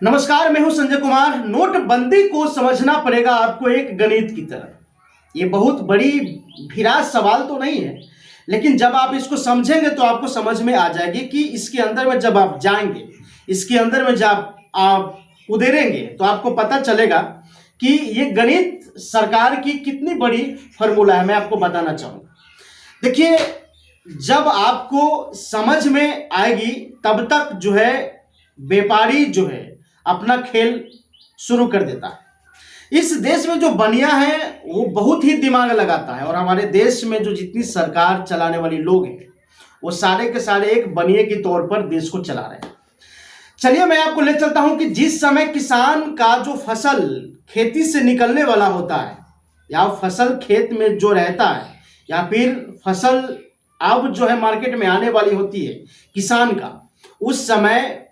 नमस्कार, मैं हूं संजय कुमार। नोटबंदी को समझना पड़ेगा आपको एक गणित की तरह। ये बहुत बड़ी भिराज सवाल तो नहीं है, लेकिन जब आप इसको समझेंगे तो आपको समझ में आ जाएगी कि इसके अंदर में जब आप जाएंगे, इसके अंदर में जब आप उतरेंगे तो आपको पता चलेगा कि ये गणित सरकार की कितनी बड़ी फॉर्मूला है। मैं आपको बताना चाहूँगा। देखिए, जब आपको समझ में आएगी तब तक जो है व्यापारी जो है अपना खेल शुरू कर देता है। इस देश में जो बनिया है वो बहुत ही दिमाग लगाता है, और हमारे देश में जो जितनी सरकार चलाने वाली लोग हैं वो सारे के सारे एक बनिए के तौर पर देश को चला रहे हैं। चलिए, मैं आपको ले चलता हूं कि जिस समय किसान का जो फसल खेती से निकलने वाला होता है, या फसल खेत में जो रहता है, या फिर फसल अब जो है मार्केट में आने वाली होती है किसान का, उस समय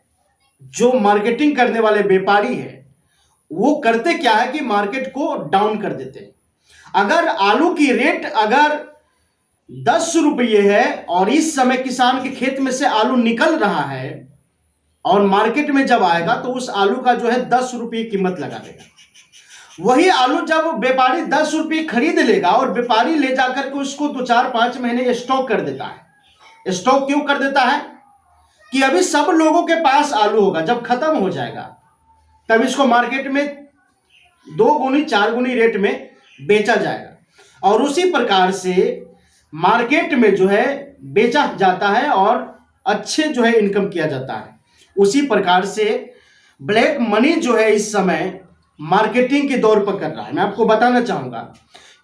जो मार्केटिंग करने वाले व्यापारी है वो करते क्या है कि मार्केट को डाउन कर देते हैं। अगर आलू की रेट अगर 10 रुपये है और इस समय किसान के खेत में से आलू निकल रहा है और मार्केट में जब आएगा तो उस आलू का जो है 10 रुपये कीमत लगा देगा। वही आलू जब व्यापारी 10 रुपये खरीद लेगा और व्यापारी ले जाकर के उसको 2-4-5 महीने स्टॉक कर देता है। स्टॉक क्यों कर देता है कि अभी सब लोगों के पास आलू होगा, जब खत्म हो जाएगा तब इसको मार्केट में 2 गुनी 4 गुनी रेट में बेचा जाएगा, और उसी प्रकार से मार्केट में जो है बेचा जाता है और अच्छे जो है इनकम किया जाता है। उसी प्रकार से ब्लैक मनी जो है इस समय मार्केटिंग के दौर पर कर रहा है। मैं आपको बताना चाहूंगा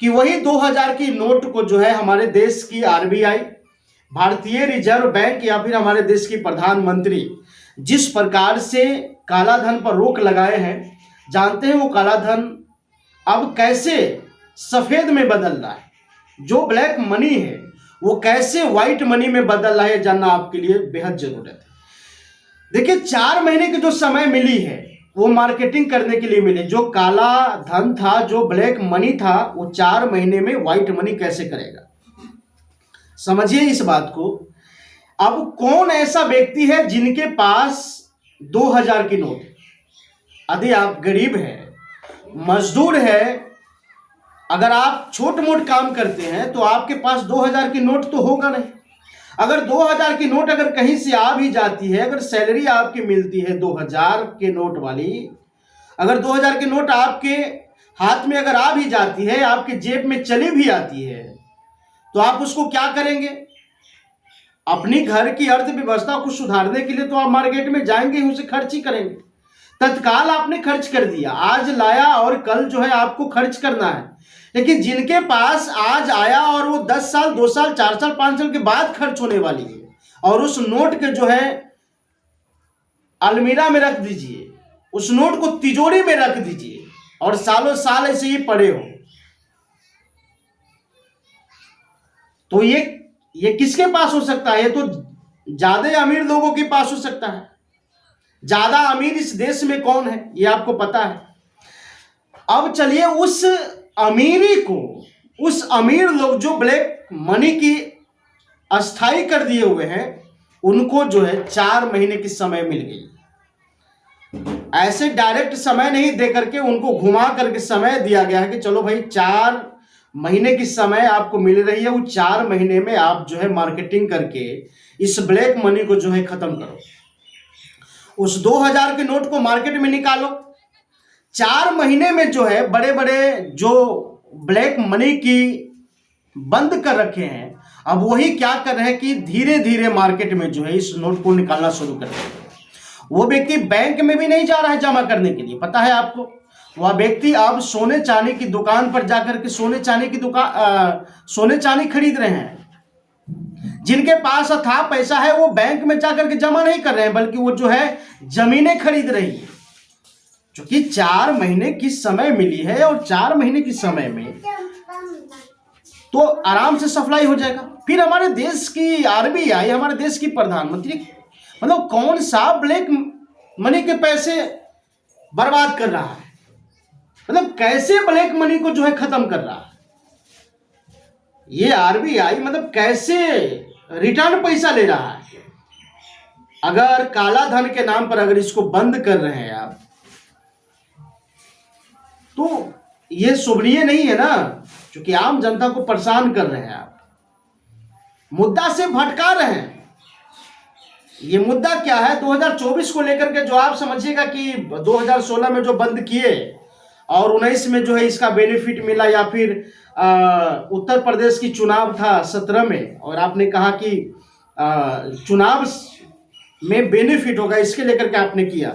कि वही 2000 की नोट को जो है हमारे देश की आरबीआई, भारतीय रिजर्व बैंक, या फिर हमारे देश की प्रधानमंत्री जिस प्रकार से काला धन पर रोक लगाए हैं, जानते हैं वो काला धन अब कैसे सफेद में बदल रहा है। जो ब्लैक मनी है वो कैसे व्हाइट मनी में बदल रहा है, जानना आपके लिए बेहद जरूरत है। देखिए, 4 महीने की जो समय मिली है वो मार्केटिंग करने के लिए मिले। जो काला धन था, जो ब्लैक मनी था, वो 4 महीने में व्हाइट मनी कैसे करेगा, समझिए इस बात को। अब कौन ऐसा व्यक्ति है जिनके पास 2000 की नोट है? यदि आप गरीब हैं, मजदूर है, अगर आप छोट मोट काम करते हैं तो आपके पास 2000 की नोट तो होगा नहीं। अगर 2000 की नोट अगर कहीं से आ भी जाती है, अगर सैलरी आपकी मिलती है 2000 के नोट वाली, अगर 2000 की नोट आपके हाथ में अगर आ भी जाती है, आपके जेब में चली भी आती है, तो आप उसको क्या करेंगे? अपनी घर की अर्थव्यवस्था को सुधारने के लिए तो आप मार्केट में जाएंगे, उसे खर्च ही करेंगे। तत्काल आपने खर्च कर दिया, आज लाया और कल जो है आपको खर्च करना है। लेकिन जिनके पास आज आया और वो 10 साल 2 साल 4 साल 5 साल के बाद खर्च होने वाली है, और उस नोट के जो है अलमीरा में रख दीजिए, उस नोट को तिजोरी में रख दीजिए और सालों साल ऐसे ही पड़े हो, तो ये किसके पास हो सकता है? ये तो ज्यादा अमीर लोगों के पास हो सकता है। ज्यादा अमीर इस देश में कौन है ये आपको पता है। अब चलिए, उस अमीरी को, उस अमीर लोग जो ब्लैक मनी की अस्थाई कर दिए हुए हैं, उनको जो है 4 महीने की समय मिल गई। ऐसे डायरेक्ट समय नहीं दे करके उनको घुमा करके समय दिया गया है कि चलो भाई 4 महीने की समय आपको मिल रही है, वो 4 महीने में आप जो है मार्केटिंग करके इस ब्लैक मनी को जो है खत्म करो। उस 2000 के नोट को मार्केट में निकालो। 4 महीने में जो है बड़े बड़े जो ब्लैक मनी की बंद कर रखे हैं, अब वही क्या कर रहे हैं कि धीरे धीरे मार्केट में जो है इस नोट को निकालना शुरू कर रहे हैं। वो व्यक्ति बैंक में भी नहीं जा रहा है जमा करने के लिए, पता है आपको। वह व्यक्ति अब सोने चांदी की दुकान पर जाकर के सोने चांदी खरीद रहे हैं। जिनके पास अथाह पैसा है वो बैंक में जाकर के जमा नहीं कर रहे हैं, बल्कि वो जो है जमीनें खरीद रही है। क्योंकि 4 महीने की समय मिली है, और 4 महीने की समय में तो आराम से सप्लाई हो जाएगा। फिर हमारे देश की आरबीआई, हमारे देश की प्रधानमंत्री, मतलब कौन सा ब्लैक मनी के पैसे बर्बाद कर रहा है, मतलब कैसे ब्लैक मनी को जो है खत्म कर रहा है ये आरबीआई, मतलब कैसे रिटर्न पैसा ले रहा है। अगर काला धन के नाम पर अगर इसको बंद कर रहे हैं आप, तो ये शोभनीय नहीं है ना, क्योंकि आम जनता को परेशान कर रहे हैं आप, मुद्दा से भटका रहे हैं। ये मुद्दा क्या है 2024 को लेकर के, जो आप समझिएगा कि 2016 में जो बंद किए और 19 में जो है इसका बेनिफिट मिला, या फिर उत्तर प्रदेश की चुनाव था 17 में और आपने कहा कि चुनाव में बेनिफिट होगा, इसके लेकर के आपने किया।